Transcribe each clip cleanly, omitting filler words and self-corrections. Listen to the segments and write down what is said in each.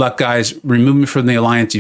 Luck, guys. Remove me from the alliance.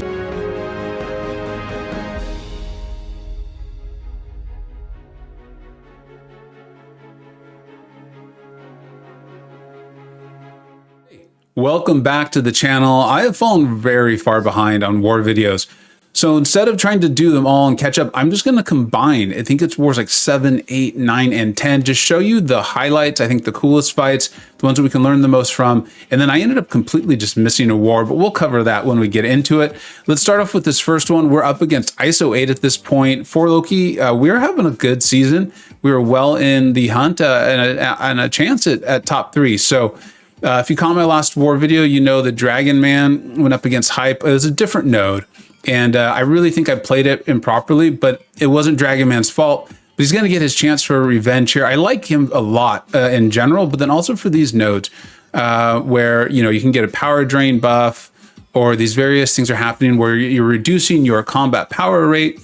Welcome back to the channel. I have fallen very far behind on war videos. So instead of trying to do them all and catch up, I'm just going to combine. I think it's wars like 7, 8, 9, and 10. Just show you the highlights. I think the coolest fights, the ones that we can learn the most from. And then I ended up completely just missing a war, but we'll cover that when we get into it. Let's start off with this first one. We're up against ISO 8 at this point. For Loki, we're having a good season. We were well in the hunt and a chance at top 3. So if you caught my last war video, you know that Dragon Man went up against Hype. It was a different node. And I really think I played it improperly, but it wasn't Dragon Man's fault. But he's going to get his chance for revenge here. I like him a lot in general, but then also for these nodes where, you know, you can get a power drain buff, or these various things are happening where you're reducing your combat power rate.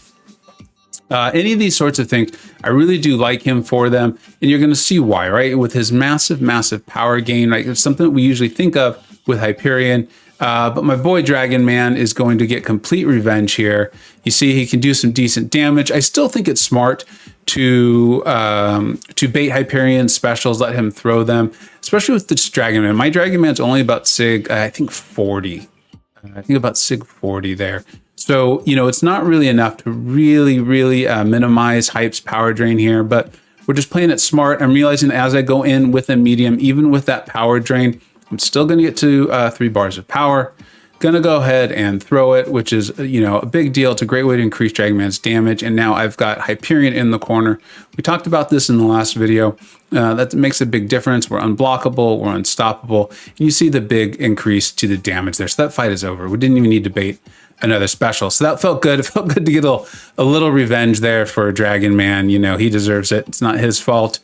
Any of these sorts of things, I really do like him for them. And you're going to see why, right? With his massive, massive power gain, right? It's something that we usually think of with Hyperion. But my boy Dragon Man is going to get complete revenge here. You see, he can do some decent damage. I still think it's smart to bait Hyperion specials, let him throw them, especially with this Dragon Man. My Dragon Man's only about SIG, I think 40. I think about SIG 40 there. So, you know, it's not really enough to really minimize Hype's power drain here, but we're just playing it smart. I'm realizing as I go in with a medium, even with that power drain, I'm still going to get to 3 bars of power. Going to go ahead and throw it, which is, you know, a big deal. It's a great way to increase Dragon Man's damage. And now I've got Hyperion in the corner. We talked about this in the last video. That makes a big difference. We're unblockable. We're unstoppable. And you see the big increase to the damage there. So that fight is over. We didn't even need to bait another special. So that felt good. It felt good to get a little revenge there for Dragon Man. You know, he deserves it. It's not his fault.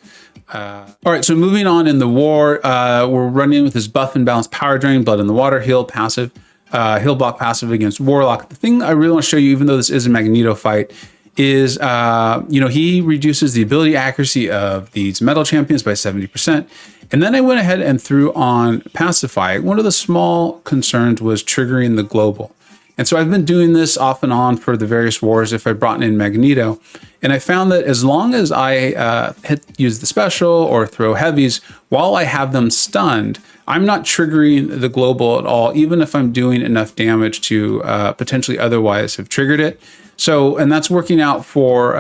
All right, so moving on in the war, we're running with his buff and balance power drain, blood in the water, heal passive, heal block passive against Warlock. The thing I really want to show you, even though this is a Magneto fight, is, you know, he reduces the ability accuracy of these metal champions by 70%. And then I went ahead and threw on Pacify. One of the small concerns was triggering the global. And so I've been doing this off and on for the various wars if I brought in Magneto. And I found that as long as I use the special or throw heavies, while I have them stunned, I'm not triggering the global at all, even if I'm doing enough damage to potentially otherwise have triggered it. So, and that's working out for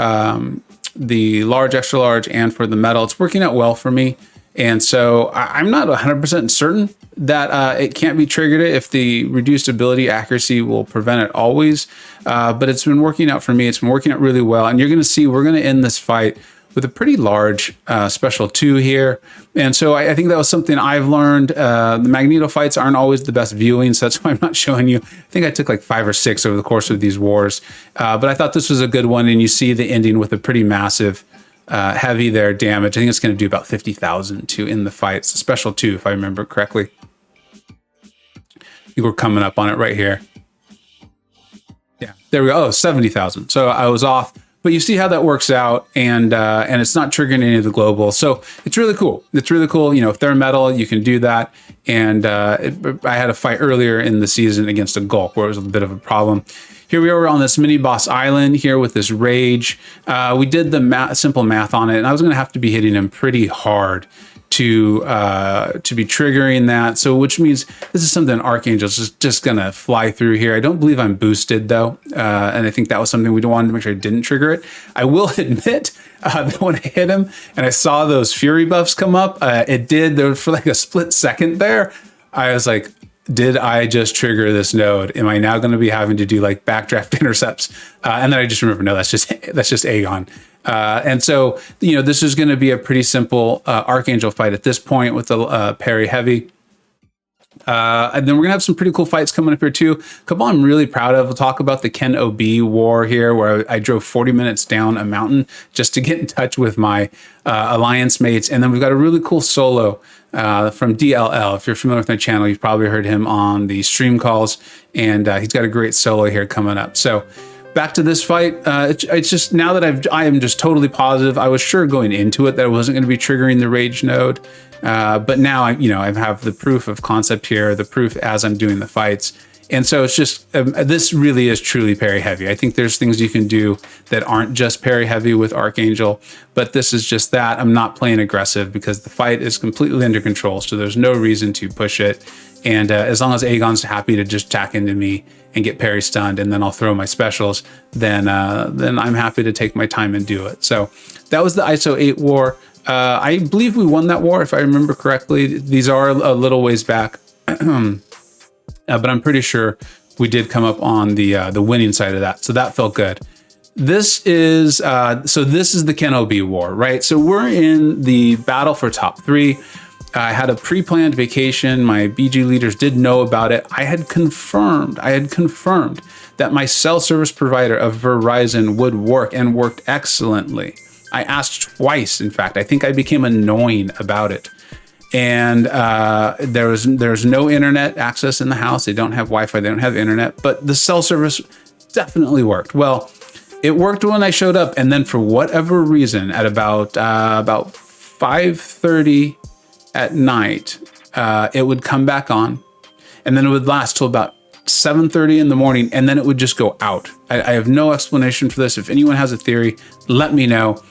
the large, extra large, and for the metal. It's working out well for me. And so I'm not 100% certain that it can't be triggered if the reduced ability accuracy will prevent it always. But it's been working out for me. It's been working out really well. And you're going to see we're going to end this fight with a pretty large special 2 here. And so I think that was something I've learned. The Magneto fights aren't always the best viewing, so that's why I'm not showing you. I think I took like 5 or 6 over the course of these wars. But I thought this was a good one. And you see the ending with a pretty massive heavy there damage. I think it's going to do about 50,000 to in the fight. It's a special 2, if I remember correctly. I think we're coming up on it right here. Yeah, there we go. Oh, 70,000. So I was off, but you see how that works out, and it's not triggering any of the global. So it's really cool. It's really cool. You know, if they're metal, you can do that. And I had a fight earlier in the season against a Gulk where it was a bit of a problem. Here we are on this mini boss island here with this rage. We did the simple math on it, and I was going to have to be hitting him pretty hard to be triggering that. So which means this is something Archangel's just going to fly through here. I don't believe I'm boosted though. And I think that was something we wanted to make sure I didn't trigger it. I will admit that when I hit him and I saw those fury buffs come up, it did, there was for like a split second there. I was like, did I just trigger this node? Am I now going to be having to do like backdraft intercepts? And then I just remember, no, that's just Aegon. And so, you know, this is going to be a pretty simple Archangel fight at this point with the parry heavy. And then we're gonna have some pretty cool fights coming up here too. A couple I'm really proud of. We'll talk about the Ken OB war here, where I drove 40 minutes down a mountain just to get in touch with my alliance mates. And then we've got a really cool solo from DLL. If you're familiar with my channel, you've probably heard him on the stream calls, and he's got a great solo here coming up. So back to this fight. It's just now that I am just totally positive. I was sure going into it that I wasn't going to be triggering the rage node, but now I have the proof of concept here, the proof as I'm doing the fights. And so it's just, this really is truly parry heavy. I think there's things you can do that aren't just parry heavy with Archangel, but this is just that. I'm not playing aggressive because the fight is completely under control, so there's no reason to push it. And as long as Aegon's happy to just tack into me and get parry stunned, and then I'll throw my specials, then I'm happy to take my time and do it. So that was the ISO 8 war. I believe we won that war, if I remember correctly. These are a little ways back. But I'm pretty sure we did come up on the winning side of that. So that felt good. This is the Ken OB war, right? So we're in the battle for top 3. I had a pre-planned vacation. My BG leaders did know about it. I had confirmed that my cell service provider of Verizon would work and worked excellently. I asked twice, in fact. I think I became annoying about it. And there's no internet access in the house. They don't have Wi-Fi, they don't have internet, but the cell service definitely worked. Well, it worked when I showed up, and then for whatever reason, at about 5:30 at night, it would come back on, and then it would last till about 7:30 in the morning, and then it would just go out. I have no explanation for this. If anyone has a theory, let me know.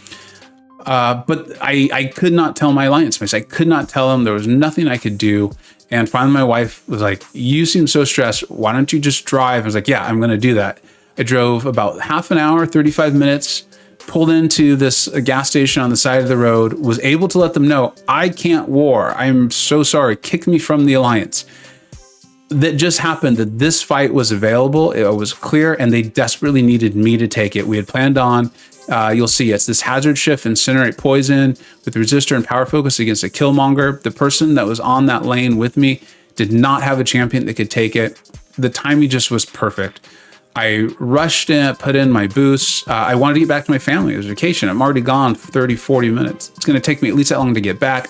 But I could not tell my alliance mates. I could not tell them. There was nothing I could do. And finally, my wife was like, "You seem so stressed. Why don't you just drive?" I was like, "Yeah, I'm going to do that." I drove about half an hour, 35 minutes, pulled into this gas station on the side of the road, was able to let them know, "I can't war. I'm so sorry. Kick me from the alliance." That just happened that this fight was available. It was clear, and they desperately needed me to take it. We had planned on, you'll see, it's this hazard shift, incinerate poison with resistor and power focus against a killmonger. The person that was on that lane with me did not have a champion that could take it. The timing just was perfect. I rushed in, put in my boosts. I wanted to get back to my family. It was vacation. I'm already gone for 30, 40 minutes. It's going to take me at least that long to get back.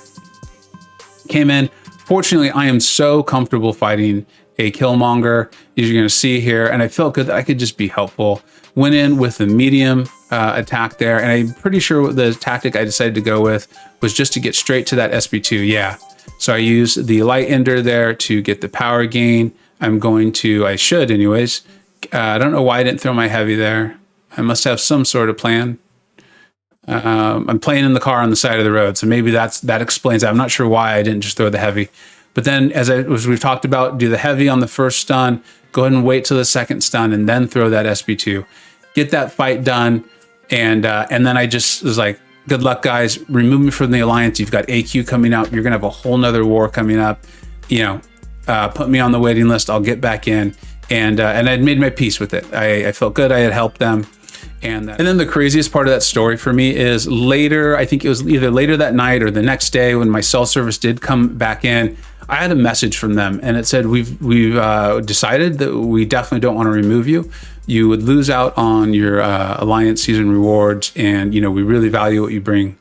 Came in. Fortunately, I am so comfortable fighting a killmonger, as you're going to see here, and I felt good that I could just be helpful. Went in with the medium attack there, and I'm pretty sure the tactic I decided to go with was just to get straight to that SB2. Yeah, so I used the light ender there to get the power gain. I should anyways. I don't know why I didn't throw my heavy there. I must have some sort of plan. I'm playing in the car on the side of the road, so maybe that explains it. I'm not sure why I didn't just throw the heavy. But then, as we've talked about, do the heavy on the first stun, go ahead and wait till the second stun, and then throw that SB2. Get that fight done, and then I just was like, good luck, guys. Remove me from the alliance. You've got AQ coming out. You're going to have a whole nother war coming up. Put me on the waiting list. I'll get back in. And I'd made my peace with it. I felt good. I had helped them. And then the craziest part of that story for me is later, I think it was either later that night or the next day when my cell service did come back in, I had a message from them, and it said, we've decided that we definitely don't want to remove you. You would lose out on your Alliance season rewards, and we really value what you bring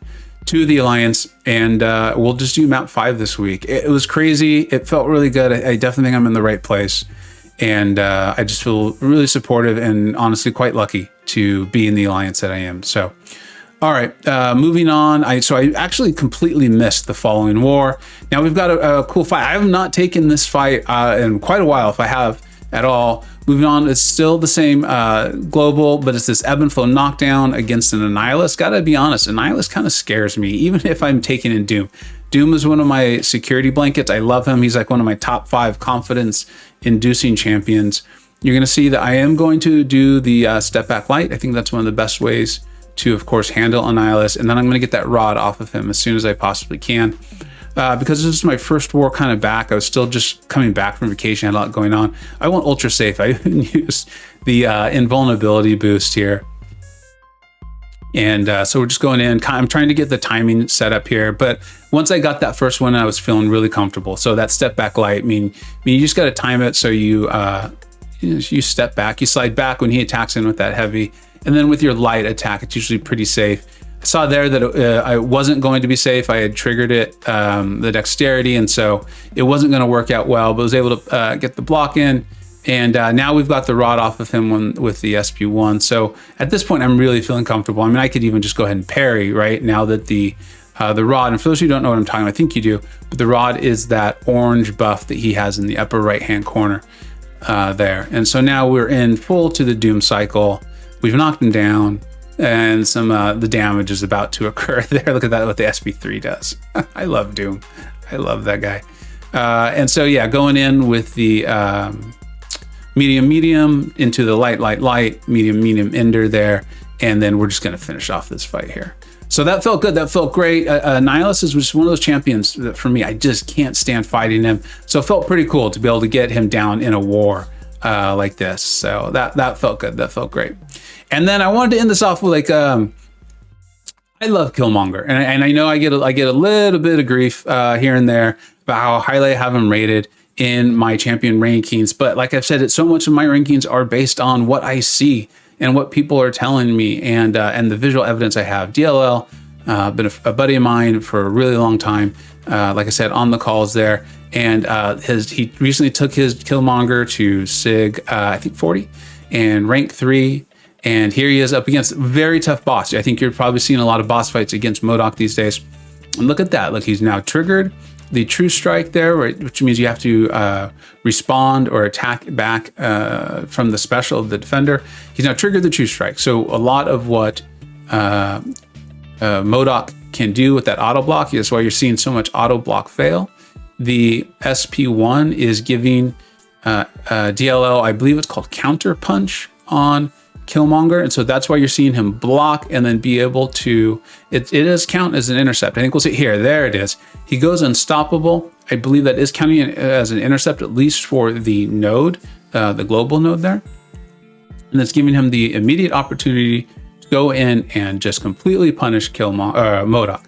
to the Alliance, and we'll just do map 5 this week. It was crazy. It felt really good. I definitely think I'm in the right place. And I just feel really supportive and honestly quite lucky to be in the alliance that I am. So, all right, moving on. I actually completely missed the following war. Now we've got a cool fight. I have not taken this fight in quite a while, if I have at all. Moving on, it's still the same global, but it's this ebb and flow knockdown against an Annihilus. Gotta be honest, Annihilus kind of scares me, even if I'm taking in Doom. Doom is one of my security blankets. I love him. He's like one of my top 5 confidence-inducing champions. You're going to see that I am going to do the step back light. I think that's one of the best ways to, of course, handle Annihilus. And then I'm going to get that rod off of him as soon as I possibly can. Because this is my first war kind of back. I was still just coming back from vacation. I had a lot going on. I went ultra safe. I even used the invulnerability boost here. And so we're just going in. I'm trying to get the timing set up here. But once I got that first one, I was feeling really comfortable. So that step back light, I mean you just got to time it so you step back, you slide back when he attacks in with that heavy. And then with your light attack, it's usually pretty safe. I saw there that I wasn't going to be safe. I had triggered it, the dexterity, and so it wasn't going to work out well, but I was able to get the block in, And now we've got the rod off of him with the SP1. So at this point, I'm really feeling comfortable. I mean, I could even just go ahead and parry, right? Now that the rod, and for those who don't know what I'm talking about, I think you do, but the rod is that orange buff that he has in the upper right-hand corner there. And so now we're in full to the Doom cycle. We've knocked him down, and some the damage is about to occur there. Look at that, what the SP3 does. I love Doom. I love that guy. And so, yeah, going in with the medium into the light, medium ender there, and then we're just going to finish off this fight here. So that felt good. That felt great. Nihilus is just one of those champions that for me, I just can't stand fighting him. So it felt pretty cool to be able to get him down in a war like this. So that felt good. That felt great. And then I wanted to end this off with like, I love Killmonger, and I know I get a little bit of grief here and there about how highly I have him rated in my champion rankings. But like I've said, so much of my rankings are based on what I see and what people are telling me, and the visual evidence I have. DLL, been a buddy of mine for a really long time. Like I said, on the calls there, and he recently took his Killmonger to Sig, I think 40, and rank 3. And here he is up against a very tough boss. I think you're probably seeing a lot of boss fights against MCoC these days. And look at that. Look, he's now triggered the True Strike there, which means you have to respond or attack back from the special of the defender. He's now triggered the True Strike. So a lot of what MCoC can do with that auto block, that's why you're seeing so much auto block fail. The SP1 is giving DLL, I believe it's called Counter Punch on Killmonger, and so that's why you're seeing him block and then be able to, it does count as an intercept. I think we'll see here, there it is. He goes unstoppable. I believe that is counting as an intercept, at least for the node, the global node there. And it's giving him the immediate opportunity to go in and just completely punish MCoC.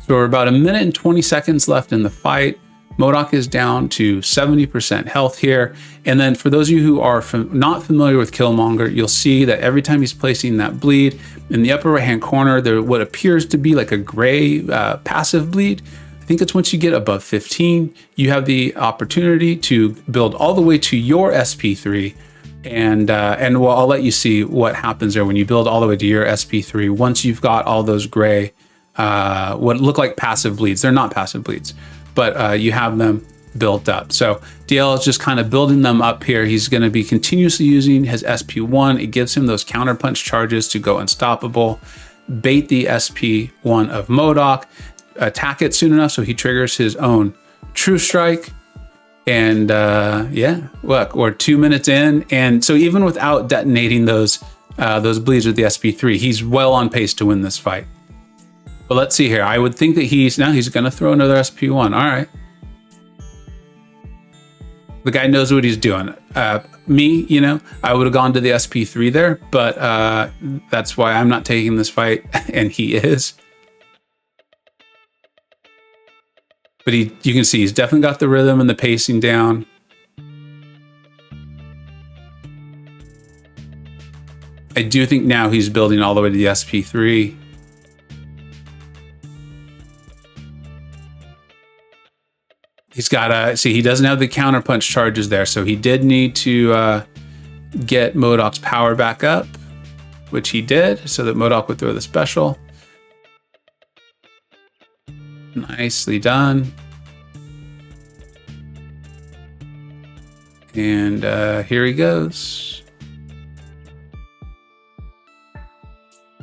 So we're about 1 minute and 20 seconds left in the fight. MCoC is down to 70% health here. And then for those of you who are not familiar with Killmonger, you'll see that every time he's placing that bleed, in the upper right-hand corner, there what appears to be like a gray passive bleed. I think it's once you get above 15, you have the opportunity to build all the way to your SP3. And well, I'll let you see what happens there when you build all the way to your SP3. Once you've got all those gray, what look like passive bleeds, they're not passive bleeds, but you have them built up. So DL is just kind of building them up here. He's going to be continuously using his SP1. It gives him those counterpunch charges to go unstoppable, bait the SP1 of MCoC, attack it soon enough so he triggers his own True Strike. And yeah, look, we're 2 minutes in. And so even without detonating those bleeds with the SP3, he's well on pace to win this fight. But let's see here. I would think that he's going to throw another SP1. All right. The guy knows what he's doing. Me, I would have gone to the SP3 there, but that's why I'm not taking this fight, and he is. But you can see he's definitely got the rhythm and the pacing down. I do think now he's building all the way to the SP3. He's got to see, he doesn't have the counterpunch charges there, so he did need to get MCoC's power back up, which he did, so that MCoC would throw the special. Nicely done. And here he goes.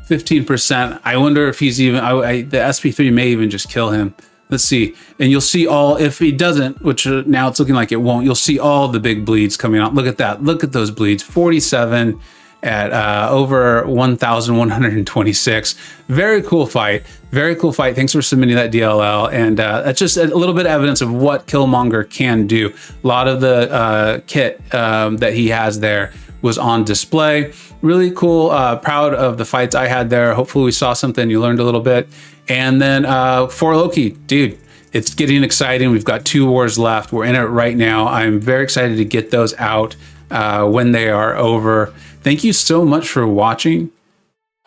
15%. I wonder if he's even, the SP3 may even just kill him. Let's see. And you'll see all, if he doesn't, which now it's looking like it won't, you'll see all the big bleeds coming out. Look at that. Look at those bleeds. 47 at over 1,126. Very cool fight. Very cool fight. Thanks for submitting that, DLL. And that's just a little bit of evidence of what Killmonger can do. A lot of the kit that he has there was on display. Really cool. Proud of the fights I had there. Hopefully we saw something, you learned a little bit. And then for Loki, dude, it's getting exciting. We've got 2 wars left. We're in it right now. I'm very excited to get those out when they are over. Thank you so much for watching.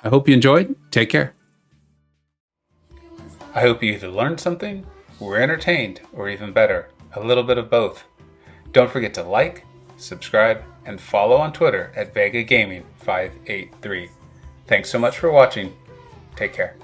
I hope you enjoyed. Take care. I hope you either learned something, were entertained, or even better, a little bit of both. Don't forget to like, subscribe, and follow on Twitter at Vega Gaming 583. Thanks so much for watching. Take care.